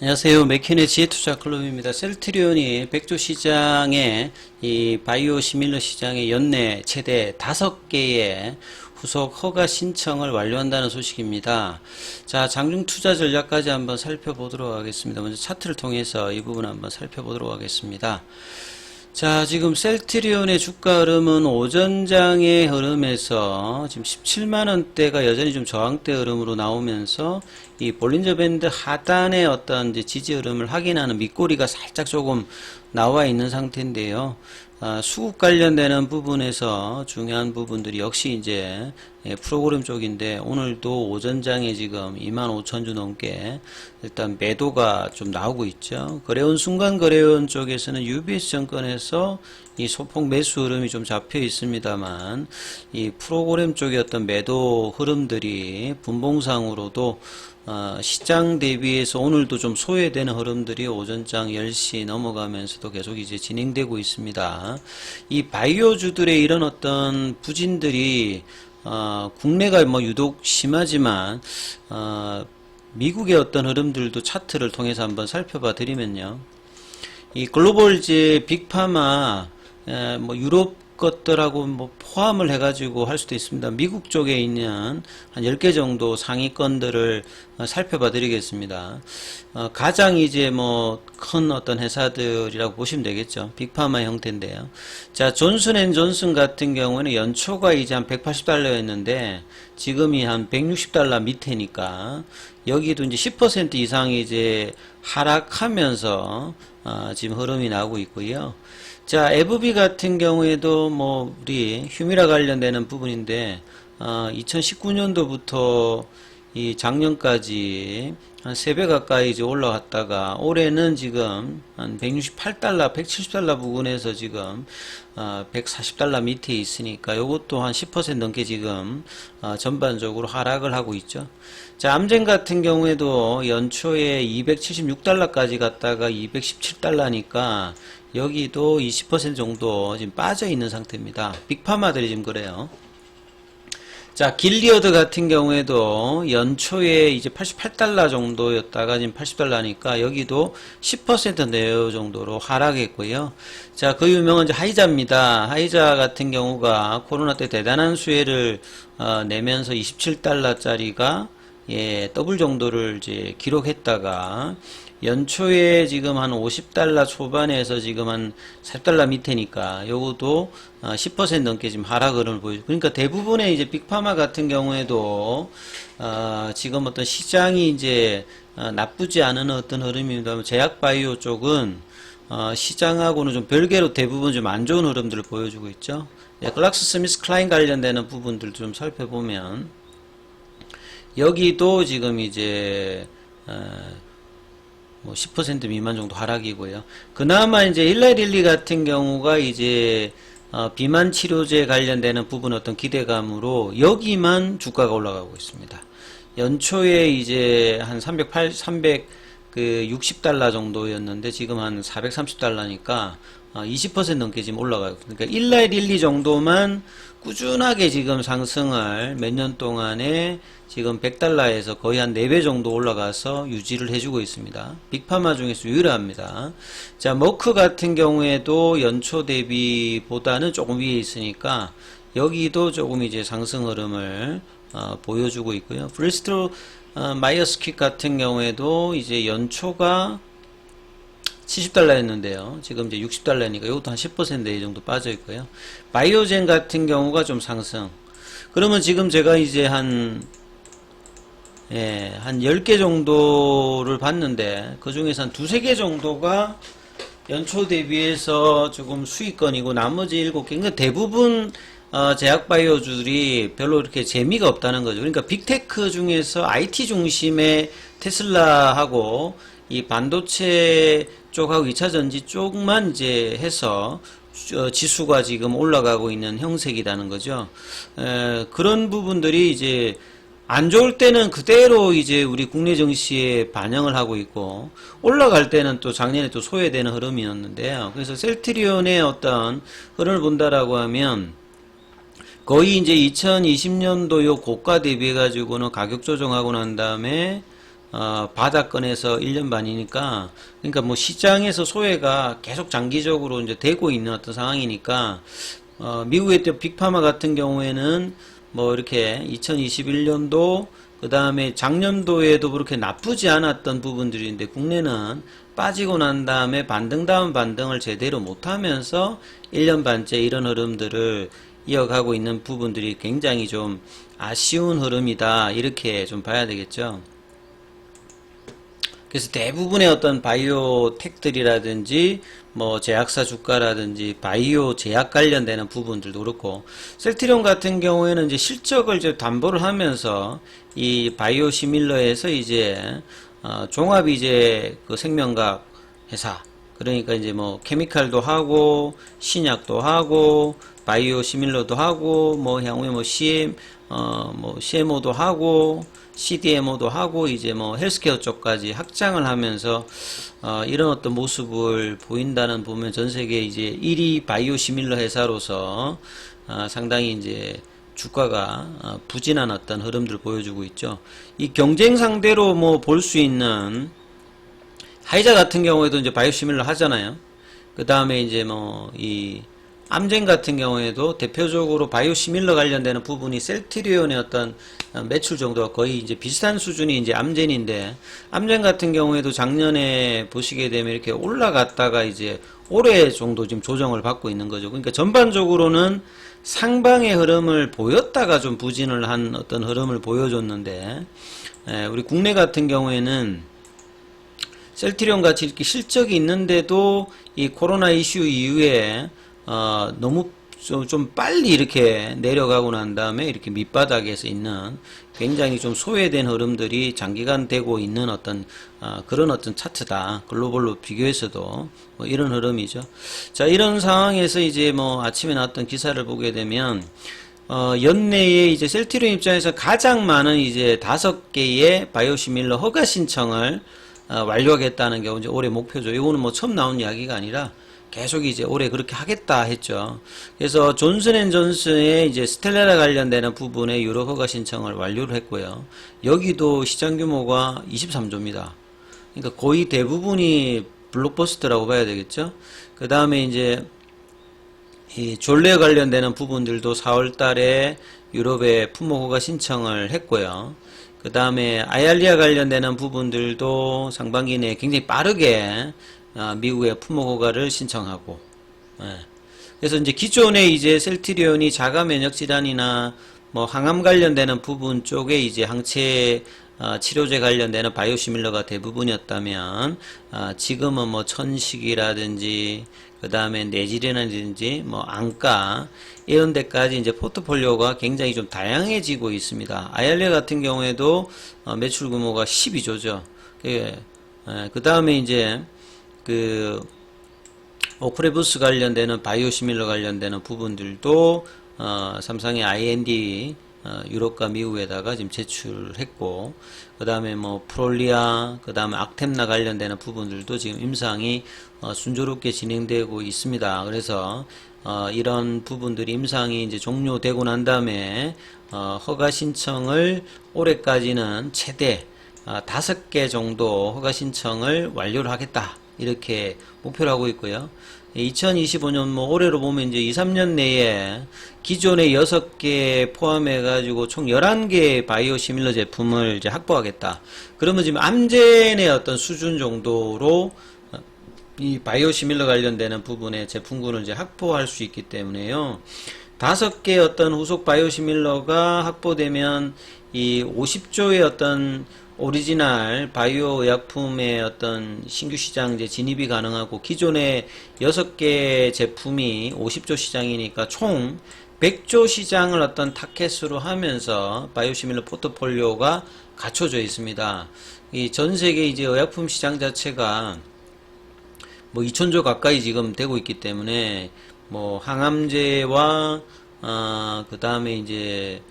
안녕하세요. 맥킨의 지혜투자클럽입니다. 셀트리온이 백조 시장에 이 바이오 시밀러 시장의 연내 최대 5개의 후속 허가 신청을 완료한다는 소식입니다. 자, 장중 투자 전략까지 한번 살펴보도록 하겠습니다. 먼저 차트를 통해서 이 부분 한번 살펴보도록 하겠습니다. 자, 지금 셀트리온의 주가 흐름은 오전장의 흐름에서 지금 17만원대가 여전히 좀 저항대 흐름으로 나오면서 이 볼린저 밴드 하단의 어떤 이제 지지 흐름을 확인하는 밑꼬리가 살짝 조금 나와 있는 상태인데요. 수급 관련되는 부분에서 중요한 부분들이 역시 이제 프로그램 쪽인데, 오늘도 오전장에 지금 25,000주 넘게 일단 매도가 좀 나오고 있죠. 거래원 순간 거래원 쪽에서는 UBS 증권에서 이 소폭 매수 흐름이 좀 잡혀 있습니다만, 이 프로그램 쪽의 어떤 매도 흐름들이 분봉상으로도 시장 대비해서 오늘도 좀 소외되는 흐름들이 오전장 10시 넘어가면서도 계속 이제 진행되고 있습니다. 이 바이오주들의 이런 어떤 부진들이 국내가 뭐 유독 심하지만 미국의 어떤 흐름들도 차트를 통해서 한번 살펴봐 드리면요. 이 글로벌 이제 빅파마 뭐 유럽 것들하고 뭐 포함을 해가지고 할 수도 있습니다. 미국 쪽에 있는 한 10개 정도 상위권들을 살펴봐 드리겠습니다. 가장 이제 뭐 큰 어떤 회사들이라고 보시면 되겠죠. 빅파마 형태인데요. 자, 존슨앤존슨 같은 경우에는 연초가 이제 한 180달러였는데 지금이 한 160달러 밑에니까 여기도 이제 10% 이상이 이제 하락하면서 지금 흐름이 나오고 있고요. 자, FB 같은 경우에도 뭐 우리 휴미라 관련되는 부분인데 2019년도부터 이 작년까지 한 3배 가까이 이제 올라갔다가 올해는 지금 한 168달러, 170달러 부근에서 지금 140달러 밑에 있으니까 요것도 한 10% 넘게 지금 전반적으로 하락을 하고 있죠. 자, 암젠 같은 경우에도 연초에 276달러까지 갔다가 217달러니까 여기도 20% 정도 지금 빠져 있는 상태입니다. 빅파마들이 지금 그래요. 자, 길리어드 같은 경우에도 연초에 이제 88달러 정도였다가 지금 80달러니까 여기도 10% 내외 정도로 하락했고요. 자, 그 유명한 이제 하이자입니다. 하이자 같은 경우가 코로나 때 대단한 수혜를 내면서 27달러짜리가 더블 정도를 이제 기록했다가 연초에 지금 한 50달러 초반에서 지금 한 4달러 밑에니까 요것도 10% 넘게 지금 하락 흐름을 보여주고, 그러니까 대부분의 이제 빅파마 같은 경우에도 지금 어떤 시장이 이제 나쁘지 않은 어떤 흐름입니다. 제약바이오 쪽은 시장하고는 좀 별개로 대부분 좀 안 좋은 흐름들을 보여주고 있죠. 글락스스미스클라인 관련되는 부분들 좀 살펴보면 여기도 지금 이제 뭐 10% 미만 정도 하락이고요. 그나마 이제 일라릴리 같은 경우가 이제 비만 치료제 관련되는 부분 어떤 기대감으로 여기만 주가가 올라가고 있습니다. 연초에 이제 한 360달러 정도였는데 지금 한 430달러니까 20% 넘게 지금 올라가고, 그러니까 일라릴리 정도만 꾸준하게 지금 상승을 몇 년 동안에 지금 100달러에서 거의 한 4배 정도 올라가서 유지를 해주고 있습니다. 빅파마 중에서 유일합니다. 자, 머크 같은 경우에도 연초 대비보다는 조금 위에 있으니까 여기도 조금 이제 상승 흐름을 보여주고 있고요. 브리스톨 마이어스퀵 같은 경우에도 이제 연초가 70달러였는데요. 지금 이제 60달러니까 이것도 한 10% 정도 빠져 있고요. 바이오젠 같은 경우가 좀 상승. 그러면 지금 제가 이제 한 10개 정도를 봤는데 그 중에서 한 2-3개 정도가 연초 대비해서 조금 수익권이고 나머지 7개, 그러니까 대부분 제약바이오주들이 별로 이렇게 재미가 없다는 거죠. 그러니까 빅테크 중에서 IT 중심의 테슬라하고 이 반도체 쪽하고 2차전지 쪽만 이제 해서 지수가 지금 올라가고 있는 형색이라는 거죠. 그런 부분들이 이제 안 좋을 때는 그대로 이제 우리 국내 증시에 반영을 하고 있고, 올라갈 때는 또 작년에 또 소외되는 흐름이었는데요. 그래서 셀트리온의 어떤 흐름을 본다라고 하면 거의 이제 2020년도 요 고가 대비해 가지고는 가격 조정하고 난 다음에 바닥권에서 1년 반이니까, 그러니까 뭐 시장에서 소외가 계속 장기적으로 이제 되고 있는 어떤 상황이니까, 미국의 또 빅파마 같은 경우에는 뭐 이렇게 2021년도, 그 다음에 작년도에도 그렇게 나쁘지 않았던 부분들인데, 국내는 빠지고 난 다음에 반등 다음 반등을 제대로 못하면서 1년 반째 이런 흐름들을 이어가고 있는 부분들이 굉장히 좀 아쉬운 흐름이다, 이렇게 좀 봐야 되겠죠. 그래서 대부분의 어떤 바이오 텍들이라든지 뭐 제약사 주가라든지 바이오 제약 관련되는 부분들도 그렇고, 셀트리온 같은 경우에는 이제 실적을 이제 담보를 하면서 이 바이오 시밀러에서 이제 종합 이제 그 생명과학 회사, 그러니까 이제 뭐 케미칼도 하고 신약도 하고 바이오 시밀러도 하고 뭐 향후에 뭐 뭐 CMO도 하고 CDMO도 하고 이제 뭐 헬스케어 쪽까지 확장을 하면서 이런 어떤 모습을 보인다는, 보면 전 세계 이제 1위 바이오 시밀러 회사로서 상당히 이제 주가가 부진한 어떤 흐름들을 보여주고 있죠. 이 경쟁 상대로 뭐 볼 수 있는 하이자 같은 경우에도 이제 바이오 시밀러 하잖아요. 그 다음에 이제 뭐 이 암젠 같은 경우에도 대표적으로 바이오 시밀러 관련되는 부분이 셀트리온의 어떤 매출 정도가 거의 이제 비슷한 수준이 이제 암젠인데, 암젠 같은 경우에도 작년에 보시게 되면 이렇게 올라갔다가 이제 올해 정도 지금 조정을 받고 있는 거죠. 그러니까 전반적으로는 상방의 흐름을 보였다가 좀 부진을 한 어떤 흐름을 보여줬는데, 우리 국내 같은 경우에는 셀트리온 같이 이렇게 실적이 있는데도 이 코로나 이슈 이후에 너무 좀 빨리 이렇게 내려가고 난 다음에 이렇게 밑바닥에서 있는 굉장히 좀 소외된 흐름들이 장기간 되고 있는 어떤 그런 어떤 차트다. 글로벌로 비교해서도 뭐 이런 흐름이죠. 자, 이런 상황에서 이제 뭐 아침에 나왔던 기사를 보게 되면 연내에 이제 셀트리온 입장에서 가장 많은 이제 5개의 바이오시밀러 허가 신청을 완료하겠다는 게 이제 올해 목표죠. 이거는 뭐 처음 나온 이야기가 아니라 계속 이제 올해 그렇게 하겠다 했죠. 그래서 존슨앤존슨의 이제 스텔라라 관련되는 부분에 유럽 허가 신청을 완료를 했고요. 여기도 시장 규모가 23조입니다. 그러니까 거의 대부분이 블록버스터라고 봐야 되겠죠. 그 다음에 이제 이 졸레 관련되는 부분들도 4월 달에 유럽에 품목 허가 신청을 했고요. 그 다음에 아얄리아 관련되는 부분들도 상반기 내에 굉장히 빠르게 미국의 품목 허가를 신청하고, 그래서 이제 기존에 이제 셀트리온이 자가 면역 질환이나 뭐 항암 관련되는 부분 쪽에 이제 항체 치료제 관련되는 바이오시밀러가 대부분이었다면, 지금은 뭐 천식이라든지 그 다음에 뇌질이라든지 뭐 안과 이런 데까지 이제 포트폴리오가 굉장히 좀 다양해지고 있습니다. 아얄리아 같은 경우에도 매출 규모가 12조죠. 그 다음에 이제 그 오크레부스 관련되는 바이오시밀러 관련되는 부분들도 삼성의 IND 유럽과 미국에다가 지금 제출했고, 그 다음에 뭐 프롤리아, 그 다음에 악템나 관련되는 부분들도 지금 임상이 순조롭게 진행되고 있습니다. 그래서 이런 부분들이 임상이 이제 종료되고 난 다음에 허가 신청을 올해까지는 최대 5개 정도 허가 신청을 완료를 하겠다, 이렇게 목표를 하고 있고요. 2025년 뭐 올해로 보면 이제 2, 3년 내에 기존의 6개 포함해가지고 총 11개의 바이오 시밀러 제품을 이제 확보하겠다. 그러면 지금 암젠의 어떤 수준 정도로 이 바이오 시밀러 관련되는 부분의 제품군을 이제 확보할 수 있기 때문에요. 5개 어떤 후속 바이오 시밀러가 확보되면 이 50조의 어떤 오리지널 바이오 의약품의 어떤 신규 시장 이제 진입이 가능하고, 기존의 6개 제품이 50조 시장이니까 총 100조 시장을 어떤 타켓으로 하면서 바이오시밀러 포트폴리오가 갖춰져 있습니다. 이 전 세계 이제 의약품 시장 자체가 뭐 2000조 가까이 지금 되고 있기 때문에, 뭐 항암제와 그 다음에 이제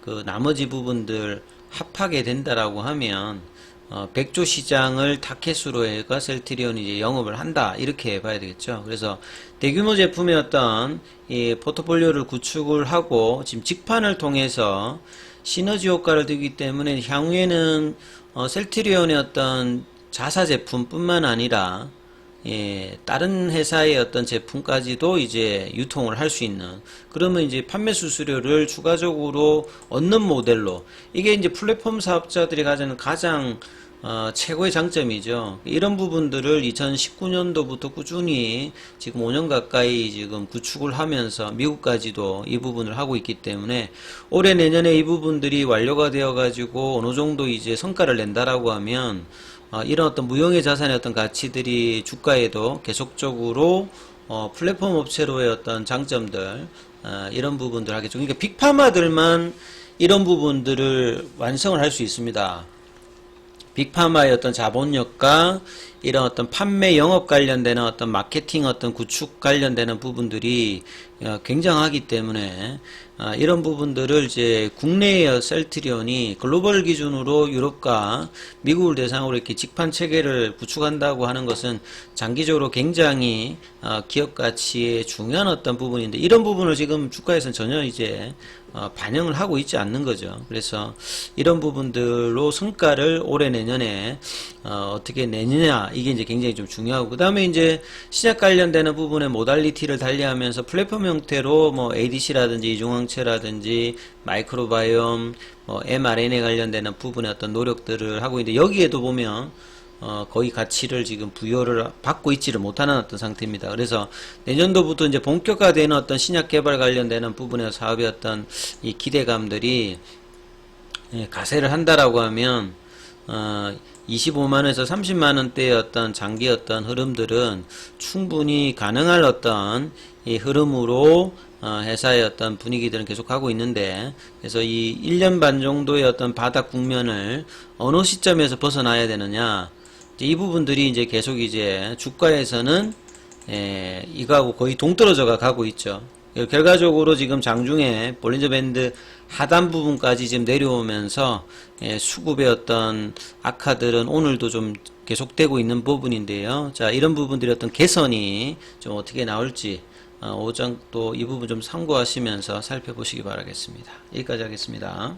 그 나머지 부분들 합하게 된다라고 하면 100조 시장을 타켓으로 해가 셀트리온이 이제 영업을 한다, 이렇게 봐야 되겠죠. 그래서 대규모 제품의 어떤 이 포트폴리오를 구축을 하고 지금 직판을 통해서 시너지 효과를 두기 때문에 향후에는 셀트리온의 어떤 자사 제품뿐만 아니라 예, 다른 회사의 어떤 제품까지도 이제 유통을 할 수 있는, 그러면 이제 판매 수수료를 추가적으로 얻는 모델로, 이게 이제 플랫폼 사업자들이 가지는 가장 최고의 장점이죠. 이런 부분들을 2019년도부터 꾸준히 지금 5년 가까이 지금 구축을 하면서 미국까지도 이 부분을 하고 있기 때문에 올해 내년에 이 부분들이 완료가 되어 가지고 어느 정도 이제 성과를 낸다라고 하면 이런 어떤 무형의 자산의 어떤 가치들이 주가에도 계속적으로 플랫폼 업체로의 어떤 장점들, 이런 부분들 하겠죠. 그러니까 빅파마들만 이런 부분들을 완성을 할 수 있습니다. 빅파마의 어떤 자본력과 이런 어떤 판매 영업 관련되는 어떤 마케팅 어떤 구축 관련되는 부분들이 굉장하기 때문에 이런 부분들을 이제 국내의 셀트리온이 글로벌 기준으로 유럽과 미국을 대상으로 이렇게 직판 체계를 구축한다고 하는 것은 장기적으로 굉장히 기업 가치의 중요한 어떤 부분인데, 이런 부분을 지금 주가에서는 전혀 이제 반영을 하고 있지 않는 거죠. 그래서 이런 부분들로 성과를 올해 내년에 어떻게 내느냐, 이게 이제 굉장히 좀 중요하고, 그 다음에 이제 시작 관련되는 부분의 모달리티를 달리하면서 플랫폼 형태로 뭐 ADC라든지 이중항체라든지 마이크로바이옴, mRNA 관련되는 부분의 어떤 노력들을 하고 있는데, 여기에도 보면 거의 가치를 지금 부여를 받고 있지를 못하는 어떤 상태입니다. 그래서 내년도부터 이제 본격화되는 어떤 신약 개발 관련되는 부분의 사업의 어떤 이 기대감들이 가세를 한다라고 하면 25만원에서 30만원대의 어떤 장기 어떤 흐름들은 충분히 가능할 어떤 이 흐름으로 회사의 어떤 분위기들은 계속하고 있는데, 그래서 이 1년 반 정도의 어떤 바닥 국면을 어느 시점에서 벗어나야 되느냐, 이 부분들이 이제 계속 이제 주가에서는 이거하고 거의 동떨어져 가고 있죠. 결과적으로 지금 장중에 볼린저 밴드 하단 부분까지 지금 내려오면서 수급의 어떤 악화들은 오늘도 좀 계속되고 있는 부분인데요. 자, 이런 부분들이 어떤 개선이 좀 어떻게 나올지 오장 또 이 부분 좀 참고하시면서 살펴보시기 바라겠습니다. 여기까지 하겠습니다.